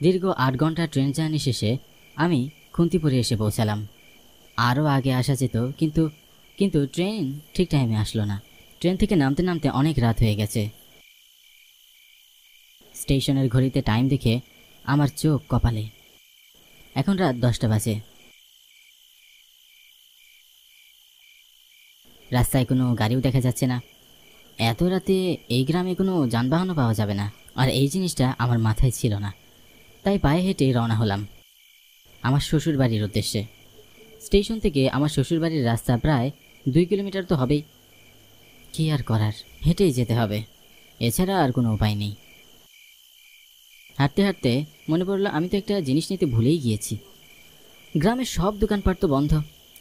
দীর্ঘ ৮ ঘন্টা train journey শেষে আমি খুন্তিপুরে এসে পৌঁছালাম। আরও আগে আসা যেত, কিন্তু কিন্তু ট্রেন ঠিক টাইমে আসলো না। ট্রেন থেকে নামতে নামতে অনেক রাত হয়ে গেছে। স্টেশনের ঘড়িতে টাইম দেখে আমার চোখ কপালে। এখন রাত 10টা বাজে। রাস্তায় কোনো গাড়িও দেখা যাচ্ছে না। এত রাতে এই গ্রামে কোনো যানবাহনও পাওয়া যাবে না, আর এই জিনিসটা আমার মাথায় ছিল না। তাই পায়ে হেঁটে রওনা হলাম আমার শ্বশুর বাড়ির উদ্দেশ্যে। স্টেশন থেকে আমার শ্বশুর বাড়ির রাস্তা প্রায় 2 কিলোমিটার তো হবেই। কি আর করার, হেঁটেই যেতে হবে, এছাড়া আর কোনো উপায় নেই। হাঁটতে হাঁটতে মনে পড়লো আমি তো একটা জিনিস নিতে ভুলেই গিয়েছি। গ্রামের সব দোকানপাট তো বন্ধ,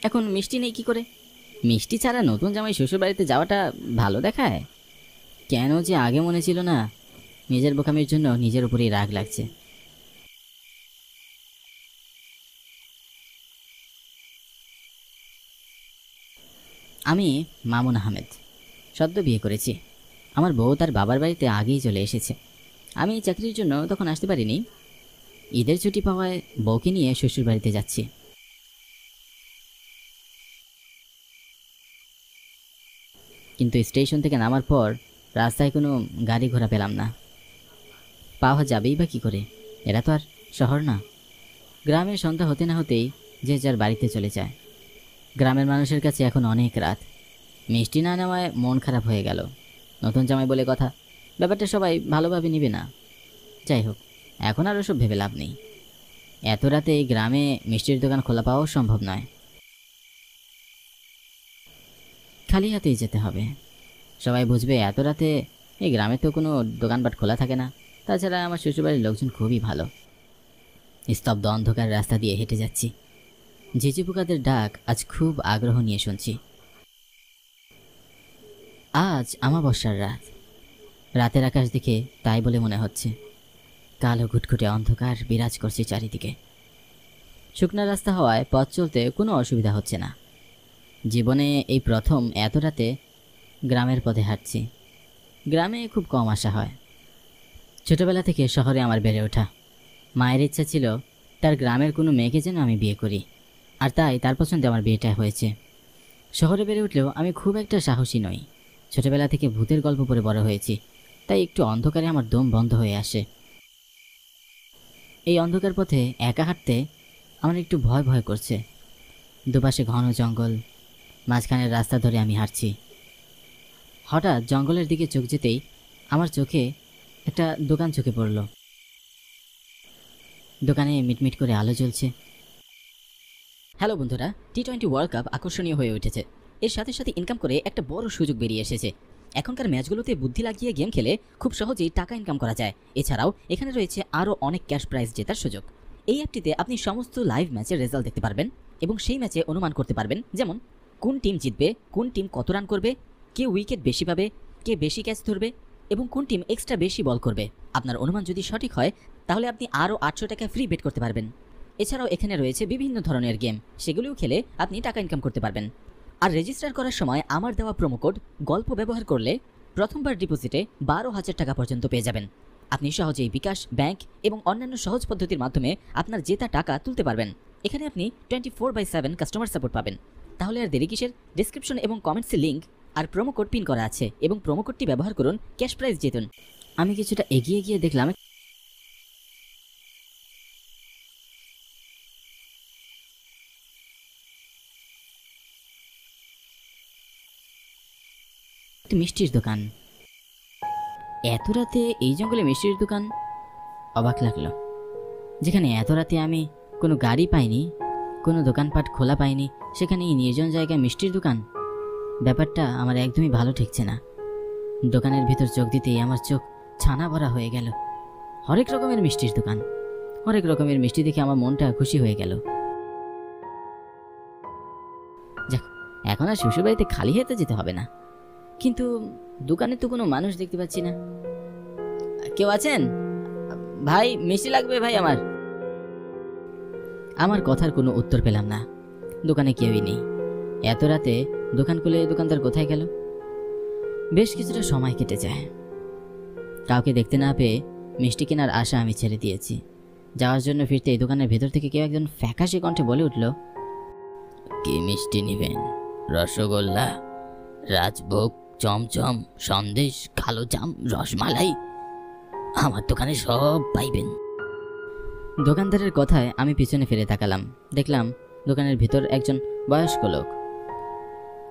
এখন মিষ্টি নেই কি করে? মিষ্টি ছাড়া নতুন জামাই শ্বশুর বাড়িতে যাওয়াটা ভালো দেখায়? কেন যে আগে মনে ছিল না। নিজের বোকামির জন্য নিজের উপরেই রাগ লাগছে। আমি মামুন আহমেদ, সদ্য বিয়ে করেছি। আমার বউ তার বাবার বাড়িতে আগেই চলে এসেছে। আমি চাকরির জন্য তখন আসতে পারিনি। ঈদের ছুটি পাওয়ায় বউকে নিয়ে শ্বশুর বাড়িতে যাচ্ছি। কিন্তু স্টেশন থেকে নামার পর রাস্তায় কোনো গাড়ি ঘোড়া পেলাম না। পাওয়া যাবেই বা কী করে? এরা তো আর শহর না। গ্রামের সন্ধ্যা হতে না হতেই যে যার বাড়িতে চলে যায়। গ্রামের মানুষের কাছে এখন অনেক রাত। মিষ্টি না নেওয়ায় মন খারাপ হয়ে গেল। নতুন জামাই বলে কথা, ব্যাপারটা সবাই ভালোভাবে নিবে না। যাই হোক, এখন আর ওসব ভেবে লাভ নেই। এত রাতে এই গ্রামে মিষ্টির দোকান খোলা পাওয়াও সম্ভব নয়। খালি হাতেই যেতে হবে। সবাই বুঝবে এত রাতে এই গ্রামে তো কোনো দোকানপাট খোলা থাকে না। তাছাড়া আমার শ্বশুরবাড়ির লোকজন খুবই ভালো। স্তব্ধ অন্ধকার রাস্তা দিয়ে হেঁটে যাচ্ছি। ঝিঝি পোকাদের ডাক আজ খুব আগ্রহ নিয়ে শুনছি। আজ আমাবস্যার রাত। রাতের আকাশ দেখে তাই বলে মনে হচ্ছে। কালো ঘুটঘুটে অন্ধকার বিরাজ করছে চারিদিকে। শুকনা রাস্তা হওয়ায় পথ চলতে কোনো অসুবিধা হচ্ছে না। জীবনে এই প্রথম এত রাতে গ্রামের পথে হাঁটছি। গ্রামে খুব কম আসা হয়। ছোটবেলা থেকে শহরে আমার বেড়ে ওঠা। মায়ের ইচ্ছা ছিল তার গ্রামের কোনো মেয়েকে যেন আমি বিয়ে করি, আর তাই তার পছন্দে আমার বিয়েটা হয়েছে। শহরে বেড়ে উঠলেও আমি খুব একটা সাহসী নই। ছোটবেলা থেকে ভূতের গল্প পড়ে বড় হয়েছি, তাই একটু অন্ধকারে আমার দম বন্ধ হয়ে আসে। এই অন্ধকার পথে একা হাঁটতে আমার একটু ভয় ভয় করছে। দুপাশে ঘন জঙ্গল, মাঝখানের রাস্তা ধরে আমি হাঁটছি। হঠাৎ জঙ্গলের দিকে চোখ যেতেই আমার চোখে একটা দোকান চোখে পড়ল। দোকানে মিটমিট করে আলো জ্বলছে। হ্যালো বন্ধুরা, টি-20 ওয়ার্ল্ড কাপ আকর্ষণীয় হয়ে উঠেছে। এর সাথে সাথে ইনকাম করে একটা বড় সুযোগ বেরিয়ে এসেছে। এখনকার ম্যাচগুলোতে বুদ্ধি লাগিয়ে গেম খেলে খুব সহজেই টাকা ইনকাম করা যায়। এছাড়াও এখানে রয়েছে আরও অনেক ক্যাশ প্রাইজ জেতার সুযোগ। এই অ্যাপটিতে আপনি সমস্ত লাইভ ম্যাচের রেজাল্ট দেখতে পারবেন এবং সেই ম্যাচে অনুমান করতে পারবেন, যেমন কোন টিম জিতবে, কোন টিম কত রান করবে, কে উইকেট বেশি পাবে, কে বেশি ক্যাচ ধরবে এবং কোন টিম এক্সট্রা বেশি বল করবে। আপনার অনুমান যদি সঠিক হয় তাহলে আপনি আরও 800 টাকা ফ্রি বেট করতে পারবেন। এছাড়াও এখানে রয়েছে বিভিন্ন ধরনের গেম, সেগুলিও খেলে আপনি টাকা ইনকাম করতে পারবেন। আর রেজিস্টার করার সময় আমার দেওয়া প্রোমো কোড গল্প ব্যবহার করলে প্রথমবার ডিপোজিটে 12,000 টাকা পর্যন্ত পেয়ে যাবেন। আপনি সহজেই বিকাশ, ব্যাংক এবং অন্যান্য সহজ পদ্ধতির মাধ্যমে আপনার জেতা টাকা তুলতে পারবেন। এখানে আপনি 24/7 কাস্টমার সাপোর্ট পাবেন। তাহলে আর দেরি কিসের? ডেসক্রিপশন এবং কমেন্টসে লিঙ্ক আর প্রোমো কোড পিন করা আছে এবং প্রোমো কোডটি ব্যবহার করুন, ক্যাশ প্রাইজ জিতুন। আমি কিছুটা এগিয়ে গিয়ে দেখলাম মিষ্টির দোকান। এত রাতে এই জঙ্গলে মিষ্টির দোকান? অবাক লাগলো। যেখানে এত রাতে আমি কোনো গাড়ি পাইনি, কোনো দোকানপাট খোলা পাইনি, সেখানে এই নির্জন জায়গায় মিষ্টির দোকান। ব্যাপারটা আমার একদমই ভালো ঠেকছে না। দোকানের ভিতর চোখ দিতেই আমার চোখ ছানা ভরা হয়ে গেল। হরেক রকমের মিষ্টির দোকান, হরেক রকমের মিষ্টি দেখে আমার মনটা খুশি হয়ে গেল। যাক, এখন আর শ্বশুরবাড়িতে খালি হাতে যেতে হবে না। কিন্তু দোকানে তো কোনো মানুষ দেখতে পাচ্ছি না। কেউ আছেন? ভাই, মিষ্টি লাগবে ভাই আমার। আমার কথার কোনো উত্তর পেলাম না। দোকানে কেউই নেই। এত রাতে দোকান খুলে দোকানদার কোথায় গেল? বেশ কিছুটা সময় কেটে যায়। কাউকে দেখতে না পেয়ে মিষ্টি কেনার আশা আমি ছেড়ে দিয়েছি। যাওয়ার জন্য ফিরতেই দোকানের ভেতর থেকে কেউ একজন ফ্যাকাশে কণ্ঠে বলে উঠল, কি মিষ্টি নেবেন? রসগোল্লা, রাজভোগ, চমচম, সন্দেশ, কালো জাম, রসমালাই, আমার দোকানে সব পাইবেন। দোকানদারের কথায় আমি পিছনে ফিরে তাকালাম। দেখলাম দোকানের ভিতর একজন বয়স্ক লোক।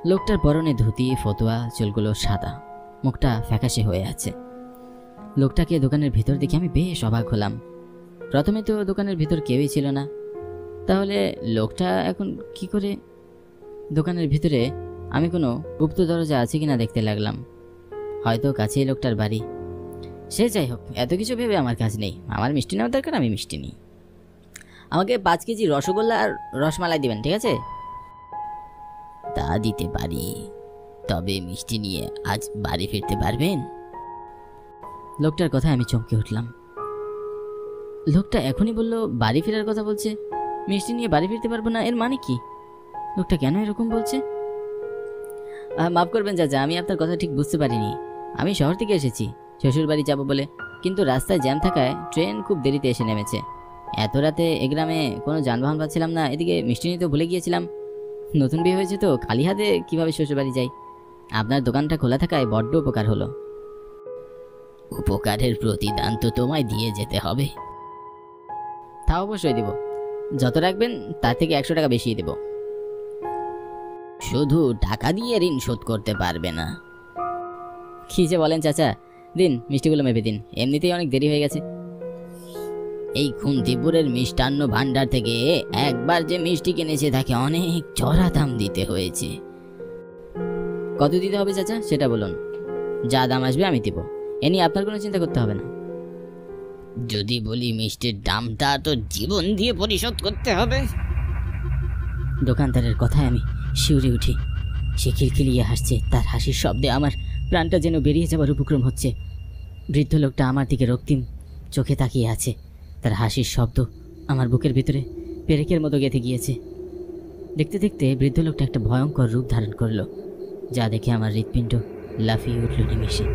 লোকটার পরনে ধুতি, ফতুয়া, চুলগুলো সাদা, মুখটা ফ্যাকাশে হয়ে আছে। লোকটাকে দোকানের ভিতর দেখে আমি বেশ অবাক হলাম। প্রথমে তো দোকানের ভিতর কেউই ছিল না, তাহলে লোকটা এখন কি করে? দোকানের ভিতরে আমি কোনো গুপ্ত দরজা আছে কিনা দেখতে লাগলাম। হয়তো কাছেই লোকটার বাড়ি। সে যাই হোক, এত কিছু ভেবে আমার কাজ নেই। আমার মিষ্টি নেওয়ার দরকার, আমি মিষ্টি নিই। আমাকে 5 কেজি রসগোল্লা আর রসমালাই দিবেন, ঠিক আছে? তা দিতে পারি, তবে মিষ্টি নিয়ে আজ বাড়ি ফিরতে পারবেন? লোকটার কথায় আমি চমকে উঠলাম। লোকটা এখনই বললো বাড়ি ফেরার কথা বলছে, মিষ্টি নিয়ে বাড়ি ফিরতে পারবো না, এর মানে কি? লোকটা কেন এরকম বলছে? মাফ করবেন চাচা, আমি আপনার কথা ঠিক বুঝতে পারিনি। আমি শহর থেকে এসেছি শ্বশুর বাড়ি যাবো বলে, কিন্তু রাস্তায় জ্যাম থাকায় ট্রেন খুব দেরিতে এসে নেমেছে। এত রাতে এ গ্রামে কোনো যানবাহন পাচ্ছিলাম না, এদিকে মিষ্টি নিতে ভুলে গিয়েছিলাম। নতুন বিয়ে হয়েছে তো, খালি হাতে কীভাবে শ্বশুর বাড়ি যাই? আপনার দোকানটা খোলা থাকায় বড্ড উপকার হলো। উপকারের প্রতিদান তো তোমায় দিয়ে যেতে হবে। তা অবশ্যই দেব, যত রাখবেন তার থেকে 100 টাকা বেশি দেব। শুধু টাকা দিয়ে ঋণ শোধ করতে পারবে না? কি যে বলেন চাচা, দিন মিষ্টিগুলো মেপে দিন, এমনিতেই অনেক দেরি হয়ে গেছে। এই খুন্তিপুরের মিষ্টান্ন ভান্ডার থেকে একবার যে মিষ্টি কিনেছে তাকে অনেক চড়া দাম দিতে হয়েছে। কত দিতে হবে চাচা সেটা বলুন, যা দাম আসবে আমি দেব, এ নিয়ে আপনার কোনো চিন্তা করতে হবে না। যদি বলি মিষ্টির দামটা তো জীবন দিয়ে পরিশোধ করতে হবে। দোকানদারের কথায় আমি শিউরে উঠি। সে খিলখিলিয়ে হাসছে, তার হাসির শব্দে আমার প্রাণটা যেন বেরিয়ে যাবার উপক্রম হচ্ছে। বৃদ্ধ লোকটা আমার দিকে রক্তিম চোখে তাকিয়ে আছে। তার হাসির শব্দ আমার বুকের ভিতরে পেরেকের মতো গেঁথে গিয়েছে। দেখতে দেখতে বৃদ্ধ লোকটা একটা ভয়ঙ্কর রূপ ধারণ করলো, যা দেখে আমার হৃৎপিণ্ড লাফিয়ে উঠল নিমেষে।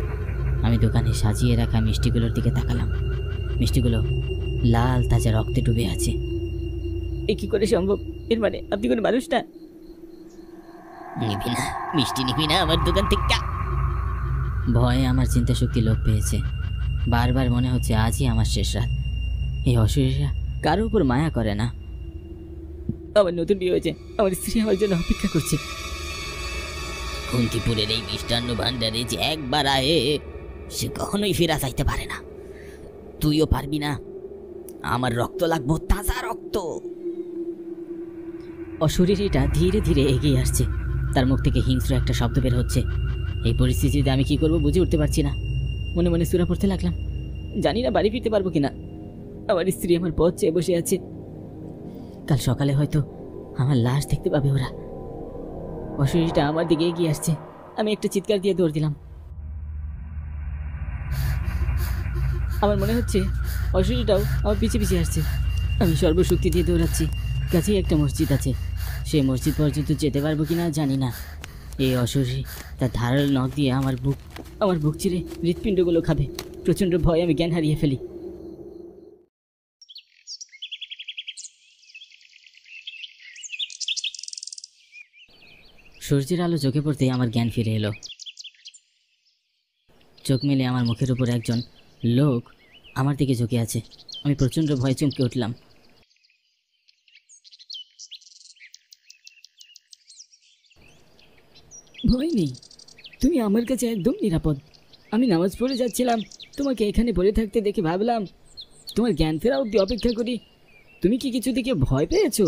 আমি দোকানে সাজিয়ে রাখা মিষ্টিগুলোর দিকে তাকালাম। মিষ্টিগুলো লাল তাজা রক্তে ডুবে আছে। এ কি করে সম্ভব? এর মানে আপনি কোনো মানুষ না? নিবি না মিষ্টি, নিবি না আমার দোকান থেকে? ভয়ে আমার চিন্তা শক্তি লোপ পেয়েছে। বারবার মনে হচ্ছে আজই আমার শেষ রাত। এই অশরীররা কারোর উপর মায়া করে না। আমার নতুন বিয়ে হয়েছে, আমার স্ত্রী আমার জন্য অপেক্ষা করছে। কুন্তিপুরের এই মিষ্টান্ন ভান্ডারে যে একবার আয়ে সে কখনোই ফেরা যাইতে পারে না। তুইও পারবি না। আমার রক্ত লাগবো, তাজা রক্ত। অশরীরীটা ধীরে ধীরে এগিয়ে আসছে। তার মুখ থেকে হিংস্র একটা শব্দ বের হচ্ছে। এই পরিস্থিতিতে আমি কি করব বুঝে উঠতে পারছি না। মনে মনে সূরা পড়তে লাগলাম, জানি না বাড়ি ফিরতে পারবো কিনা। আমার স্ত্রী আমার পথ চেয়ে বসে আছে। কাল সকালে হয়তো আমার লাশ দেখতে পাবে ওরা। অশরীরটা আমার দিকে এগিয়ে আসছে। আমি একটা চিৎকার দিয়ে দৌড় দিলাম। আমার মনে হচ্ছে অশরীরটাও আমার পিছিয়ে পিছিয়ে আসছে। আমি সর্বশক্তি দিয়ে দৌড়াচ্ছি। কাছেই একটা মসজিদ আছে, সেই মসজিদ পর্যন্ত যেতে পারবো কিনা জানি না। এই অশরীর তার ধারালো নখ দিয়ে আমার বুক চিরে হৃৎপিণ্ডগুলো খাবে। প্রচণ্ড ভয়ে আমি জ্ঞান হারিয়ে ফেলি। সূর্যের আলো চোখে পড়তেই আমার জ্ঞান ফিরে এলো। চোখ মেলে আমার মুখের উপর একজন লোক আমার দিকে ঝুঁকে আছে। আমি প্রচণ্ড ভয়ে চমকে উঠলাম। ভয় নেই, তুমি আমার কাছে একদম নিরাপদ। আমি নামাজ পড়ে যাচ্ছিলাম, তোমাকে এখানে পড়ে থাকতে দেখে ভাবলাম তোমার জ্ঞান ফেরা অবধি অপেক্ষা করি। তুমি কি কিছু দেখে ভয় পেয়েছো?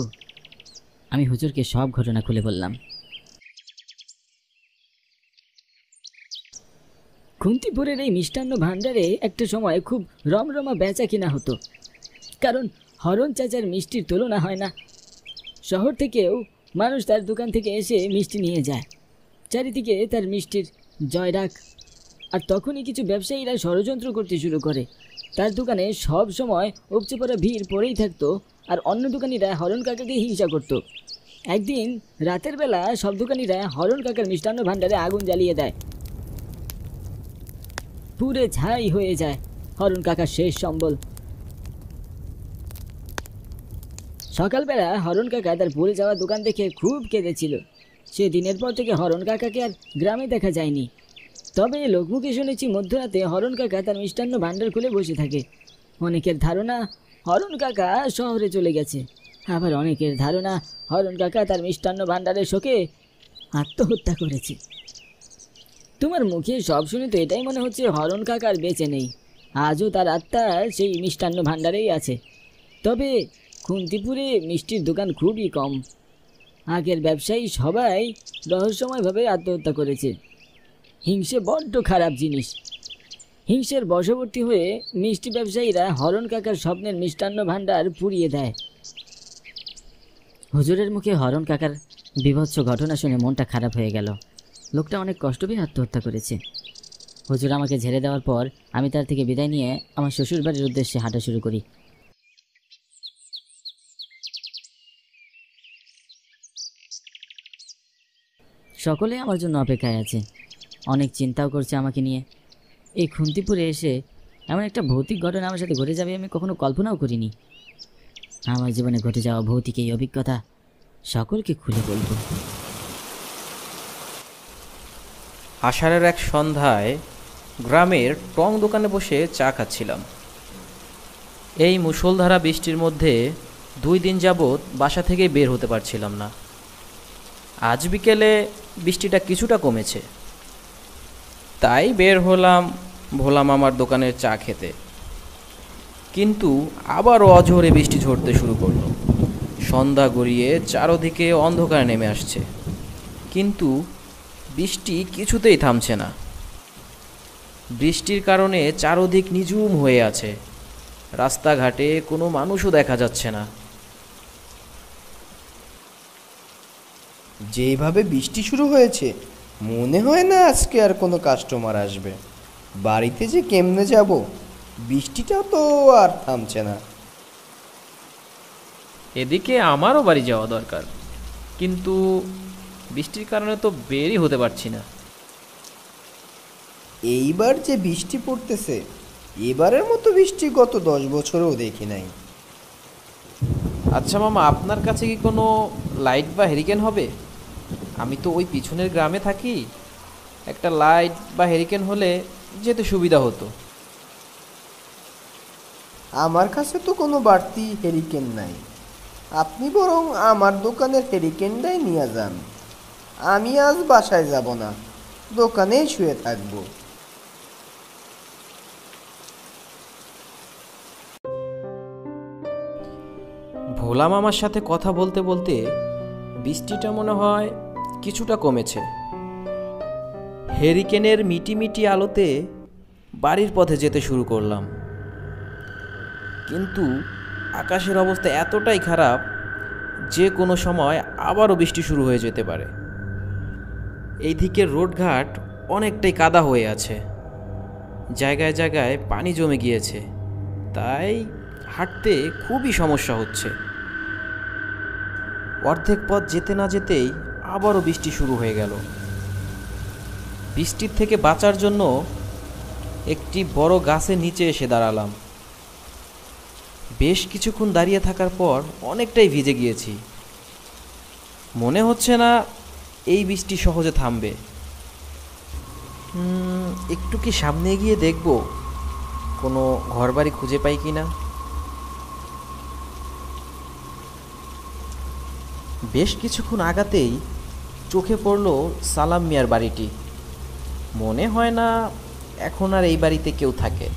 আমি হুজুরকে সব ঘটনা খুলে বললাম। কুন্তিপুরের এই মিষ্টান্ন ভাণ্ডারে একটা সময় খুব রমরমা বেচা কিনা হতো, কারণ হরণ চাচার মিষ্টির তুলনা হয় না। শহর থেকেও মানুষ তার দোকান থেকে এসে মিষ্টি নিয়ে যায়। চারিদিকে তার মিষ্টির জয়রাগ। আর তখনই কিছু ব্যবসায়ীরা ষড়যন্ত্র করতে শুরু করে। তার দোকানে সব সময় উপচে পড়া ভিড় পড়েই থাকতো, আর অন্য দোকানিরা হরণ কাকাকে হিংসা করত। একদিন রাতের বেলা সব দোকানিরা হরণ কাকার মিষ্টান্ন ভাণ্ডারে আগুন জ্বালিয়ে দেয়। পুরে ছাই হয়ে যায় হরণ কাকার শেষ সম্বল। সকালবেলা হরণ কাকা তার পড়ে যাওয়া দোকান দেখে খুব কেঁদেছিল। সে দিনের পর থেকে হরণ কাকাকে আর গ্রামে দেখা যায়নি। তবে লোকমুখে শুনেছি মধ্যরাতে হরণ কাকা তার মিষ্টান্ন ভাণ্ডার খুলে বসে থাকে। অনেকের ধারণা হরণ কাকা শহরে চলে গেছে, আবার অনেকের ধারণা হরণ কাকা তার মিষ্টান্ন ভাণ্ডারের শোকে আত্মহত্যা করেছে। তোমার মুখে সব শুনে তো এটাই মনে হচ্ছে হরণ কাকা আর বেঁচে নেই, আজও তার আত্মা সেই মিষ্টান্ন ভাণ্ডারেই আছে। তবে খুন্তিপুরে মিষ্টির দোকান খুবই কম। আগের ব্যবসায়ী সবাই রহস্যময়ভাবে আত্মহত্যা করেছে। হিংসে বড্ড খারাপ জিনিস। হিংসের বশবর্তী হয়ে মিষ্টি ব্যবসায়ীরা হরণ কাকার স্বপ্নের মিষ্টান্ন ভাণ্ডার পুড়িয়ে দেয়। হুজুরের মুখে হরণ কাকার বীভৎস ঘটনা শুনে মনটা খারাপ হয়ে গেল। লোকটা অনেক কষ্ট পেয়ে আত্মহত্যা করেছে। হুজুর আমাকে ঝেড়ে দেওয়ার পর আমি তার থেকে বিদায় নিয়ে আমার শ্বশুর বাড়ির উদ্দেশ্যে হাঁটা শুরু করি। সকলে আমার জন্য অপেক্ষায় আছে, অনেক চিন্তাও করছে আমাকে নিয়ে। এই খুন্তিপুরে এসে এমন একটা ভৌতিক ঘটনা আমার সাথে ঘটে যাবে আমি কখনো কল্পনাও করিনি। আমার জীবনে ঘটে যাওয়া ভৌতিক এই অভিজ্ঞতা সকলকে খুলে বলব। আষাঢ়ের এক সন্ধ্যায় গ্রামের টং দোকানে বসে চা খাচ্ছিলাম। এই মুষলধারা বৃষ্টির মধ্যে 2 দিন যাবৎ বাসা থেকে বের হতে পারছিলাম না। আজ বিকেলে বৃষ্টিটা কিছুটা কমেছে, তাই বের হলাম ভোলা মামার দোকানের চা খেতে। কিন্তু আবারও অঝোরে বৃষ্টি ঝরতে শুরু করলো। সন্ধ্যা গড়িয়ে চারদিকে অন্ধকার নেমে আসছে, কিন্তু বৃষ্টি কিছুতেই থামছে না। বৃষ্টির কারণে চারদিক নিঝুম হয়ে আছে, রাস্তাঘাটে কোনো মানুষও দেখা যাচ্ছে না। যেভাবে বৃষ্টি শুরু হয়েছে মনে হয় না আজকে আর কোনো কাস্টমার আসবে। বাড়িতে যে কেমনে যাব, বৃষ্টিটাও তো আর থামছে না। এদিকে আমারও বাড়ি যাওয়া দরকার, কিন্তু বৃষ্টির কারণে তো বেরই হতে পারছি না। এইবার যে বৃষ্টি পড়তেছে, এবারের মতো বৃষ্টি গত 10 বছরেও দেখি নাই। আচ্ছা মামা, আপনার কাছে কি কোনো লাইট বা হেরিকেন হবে? আমি তো ওই পিছনের গ্রামে থাকি, একটা লাইট বা হেরিকেন হলে যেতে সুবিধা হতো। আমার কাছে তো কোনো বাড়তি হেরিকেন নাই। আপনি বরং আমার দোকানের হেরিকেনটাই নিয়ে যান। আমি আজ বাসায় যাব না, দোকানেই শুয়ে থাকবো। ভোলা মামার সাথে কথা বলতে বলতে বৃষ্টিটা মনে হয় কিছুটা কমেছে। হেরিকেনের মিটিমিটি আলোতে বাড়ির পথে যেতে শুরু করলাম, কিন্তু আকাশের অবস্থা এতটাই খারাপ যে কোনো সময় আবারও বৃষ্টি শুরু হয়ে যেতে পারে। এই দিকের রোডঘাট অনেকটাই কাদা হয়ে আছে, জায়গায় জায়গায় পানি জমে গিয়েছে, তাই হাঁটতে খুবই সমস্যা হচ্ছে। অর্ধেক পথ যেতে না যেতেই আবারও বৃষ্টি শুরু হয়ে গেল। বৃষ্টির থেকে বাঁচার জন্য একটি বড় গাছের নিচে এসে দাঁড়ালাম। বেশ কিছুক্ষণ দাঁড়িয়ে থাকার পর অনেকটাই ভিজে গিয়েছি। মনে হচ্ছে না এই বৃষ্টি সহজে থামবে। একটু কি সামনে গিয়ে দেখব কোনো ঘরবাড়ি খুঁজে পাই কিনা। বেশ কিছুক্ষণ আগাতেই চোখে পড়ল সালাম মিয়ার বাড়িটি। মনে হয় না এখন আর এই বাড়িতে কেউ থাকে।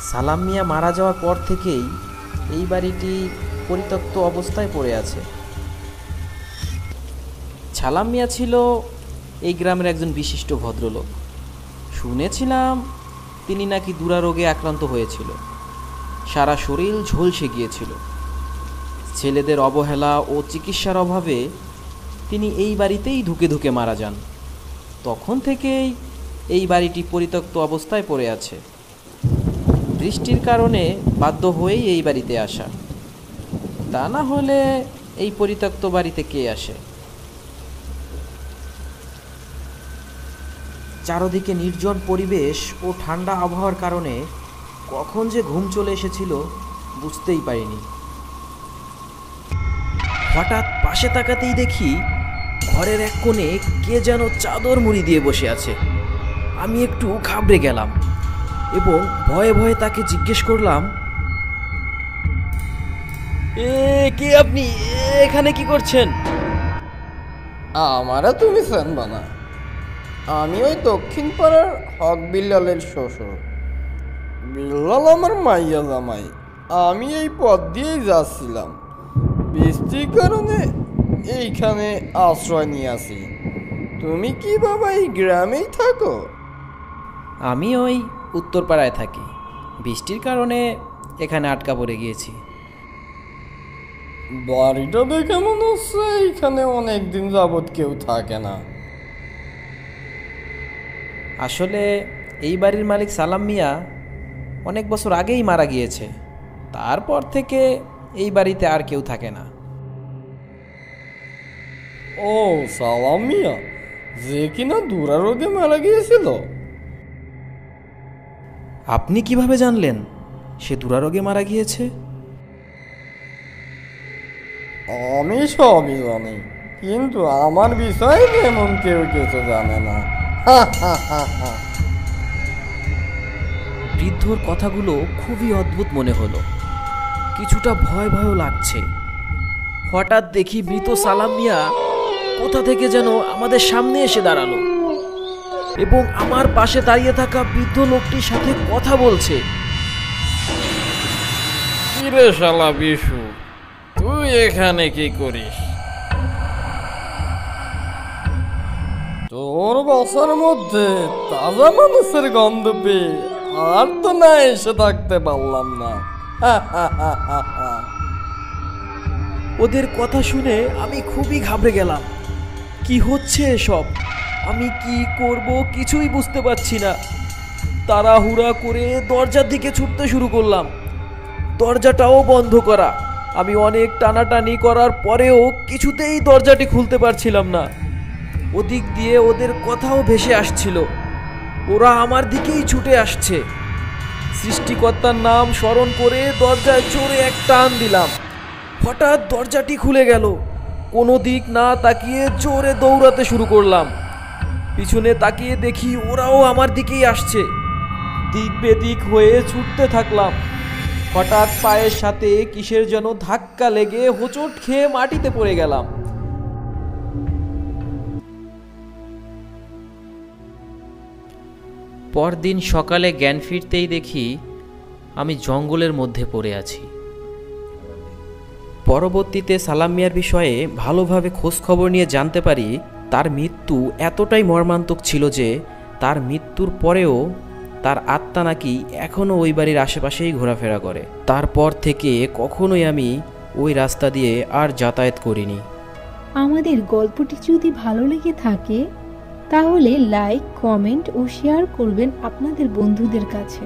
সালাম মিয়া মারা যাওয়ার পর থেকেই এই বাড়িটি পরিত্যক্ত অবস্থায় পড়ে আছে। সালাম মিয়া ছিল এই গ্রামের একজন বিশিষ্ট ভদ্রলোক। শুনেছিলাম তিনি নাকি দুরারোগে আক্রান্ত হয়েছিল, সারা শরীর ঝলসে গিয়েছিল। ছেলেদের অবহেলা ও চিকিৎসার অভাবে তিনি এই বাড়িতেই ধুকে ধুকে মারা যান। তখন থেকেই এই বাড়িটি পরিত্যক্ত অবস্থায় পড়ে আছে। বৃষ্টির কারণে বাধ্য হয়েই এই বাড়িতে আসা, তা না হলে এই পরিত্যক্ত বাড়িতে কে আসে। চারদিকে নির্জন পরিবেশ ও ঠান্ডা আবহাওয়ার কারণে কখন যে ঘুম চলে এসেছিল বুঝতেই পারিনি। হঠাৎ পাশে তাকাতেই দেখি ঘরের এক কোণে কে যেন চাদর মুড়ি দিয়ে বসে আছে। আমি একটু ঘাবড়ে গেলাম এবং ভয়ে ভয়ে তাকে জিজ্ঞেস করলাম, কে আপনি? এখানে কি করছেন? আমারও তুমি জানবা না, আমি ওই দক্ষিণ পাড়ার হক বিল্লালের শ্বশুর। বিল্লাল আমার মাইয়া জামাই। আমি এই পথ দিয়েই যাচ্ছিলাম, বৃষ্টির কারণে এইখানে আশ্রয় নিয়ে আসি। তুমি কি বাবা এই গ্রামেই থাকো? আমি ওই উত্তরপাড়ায় থাকি, বৃষ্টির কারণে এখানে আটকা পড়ে গিয়েছি। বাড়িটা দেখে মনে হচ্ছে এইখানে অনেকদিন যাবৎ কেউ থাকে না। আসলে এই বাড়ির মালিক সালাম মিয়া অনেক বছর আগেই মারা গিয়েছে, তারপর থেকে এই বাড়িতে আর কেউ থাকে না। ও সালাম মিয়া, যে কিনা দুরারোগে মারা গিয়েছিল? আপনি কিভাবে জানলেন সে দুরারোগে মারা গিয়েছে? আমি সবই জানি, কিন্তু আমার বিষয়ে তেমন কেউ কিছু জানে না। বৃদ্ধর কথাগুলো খুবই অদ্ভুত মনে হলো, কিছুটা ভয় ভয়ও লাগছে। হঠাৎ দেখি মৃত সালাম মিয়া কোথা থেকে যেন আমাদের সামনে এসে দাঁড়ালো এবং আমার পাশে দাঁড়িয়ে থাকা বৃদ্ধ লোকটির সাথে কথা বলছে। কিরে শালা বিশু, তুই এখানে কি করিস? তোর বাসার মধ্যে তাজা মানুষের গন্ধ পেয়ে আর তো না এসে থাকতে পারলাম না। ওদের কথা শুনে আমি খুবই ঘাবড়ে গেলাম। কি হচ্ছে এসব? আমি কি করব কিছুই বুঝতে পারছি না। তাড়াহুড়া করে দরজার দিকে ছুটতে শুরু করলাম। দরজাটাও বন্ধ করা। আমি অনেক টানাটানি করার পরেও কিছুতেই দরজাটি খুলতে পারছিলাম না। ওদিক দিয়ে ওদের কথাও ভেসে আসছিল, ওরা আমার দিকেই ছুটে আসছে। সৃষ্টিকর্তার নাম স্মরণ করে দরজায় জোরে এক টান দিলাম। হঠাৎ দরজাটি খুলে গেল। কোনো দিক না তাকিয়ে জোরে দৌড়াতে শুরু করলাম। পিছনে তাকিয়ে দেখি ওরাও আমার দিকেই আসছে। দিক বেদিক হয়ে ছুটতে থাকলাম। হঠাৎ পায়ের সাথে কিসের যেন ধাক্কা লেগে হোঁচট খেয়ে মাটিতে পড়ে গেলাম। পরদিন সকালে জ্ঞান ফিরতেই দেখি আমি জঙ্গলের মধ্যে পড়ে আছি। পরবর্তীতে সালাম মিয়ার বিষয়ে ভালোভাবে খোঁজখবর নিয়ে জানতে পারি তার মৃত্যু এতটাই মর্মান্তিক ছিল যে তার মৃত্যুর পরেও তার আত্মা নাকি এখনও ওই বাড়ির আশেপাশেই ঘোরাফেরা করে। তারপর থেকে কখনোই আমি ওই রাস্তা দিয়ে আর যাতায়াত করিনি। আমাদের গল্পটি যদি ভালো লেগে থাকে তাহলে লাইক, কমেন্ট ও শেয়ার করবেন আপনাদের বন্ধুদের কাছে।